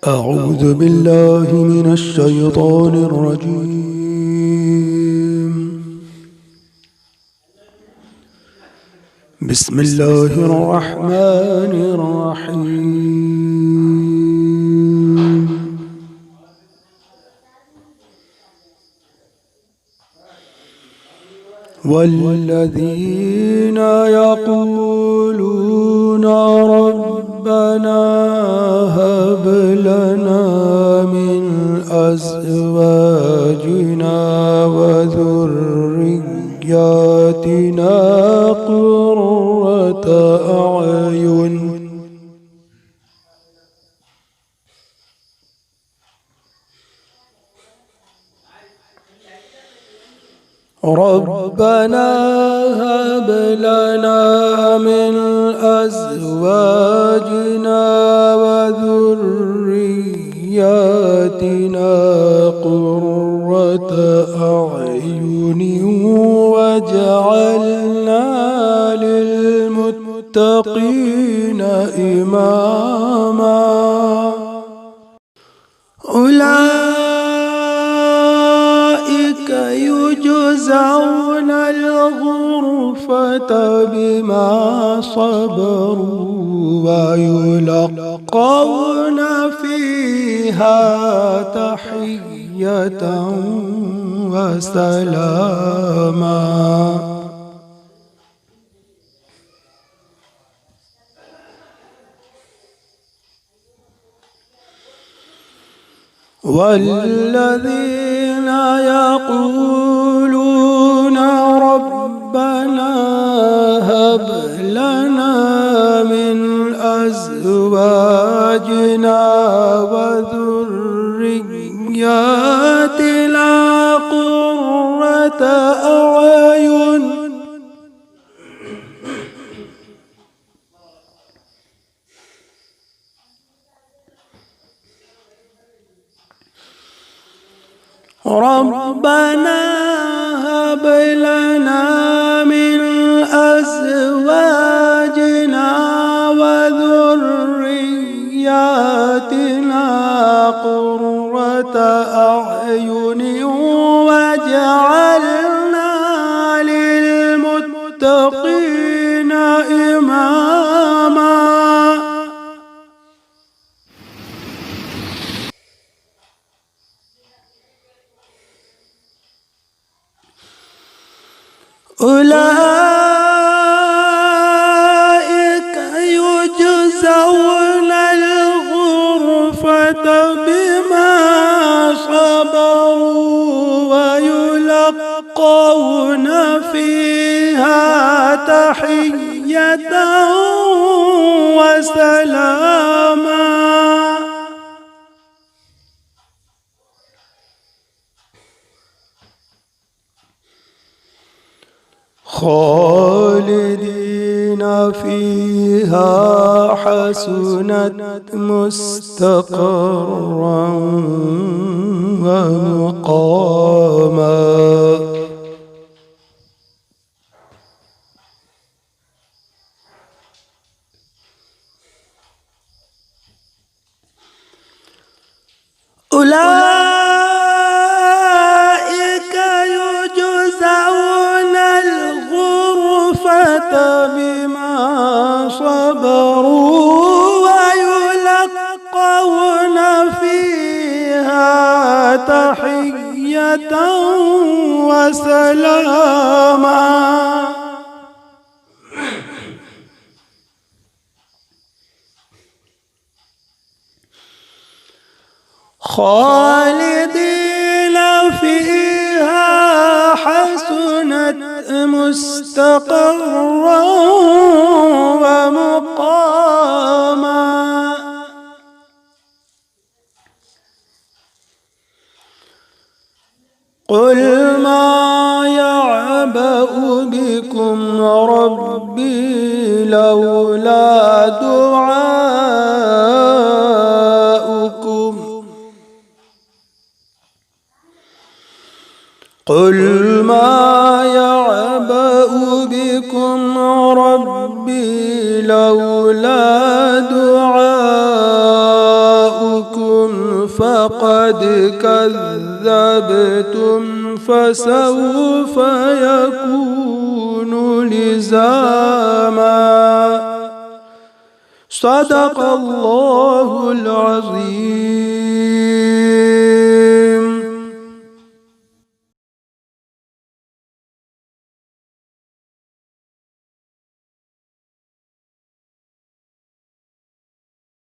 أعوذ بالله من الشيطان الرجيم. بسم الله الرحمن الرحيم. والذين يقولون ربنا هب لنا من أزواجنا وذرياتنا قرة أعين ربنا هب لنا من أزواجنا وذرياتنا قرة أعين واجعلنا للمتقين إماما. أولئك يجزون الغرفة بما صبروا ويلقون فيها تحية وسلاما. والذين يقولون ربنا هب لنا من أزواجنا وذرياتنا قرة أعين ربنا هب لنا من أزواجنا وذرياتنا قرة أعين واجعلنا للمتقين إماما. أولئك يجزون الغرفة بما صبروا ويلقون فيها تحية وسلاما. خالدين فيها حسنت مستقرا ومقاما. أولئك يجزون الغرفة بما صبروا ويلقون فيها تحية وسلاما. خالدين فيها حسنت مستقرا ومقاما. قل ما يعبأ بكم ربي لولا دعاؤكم. قل ما يعبأ بكم ربي لولا دعاؤكم فقد كذبتم فسوف يكون لزاما. صدق الله العظيم.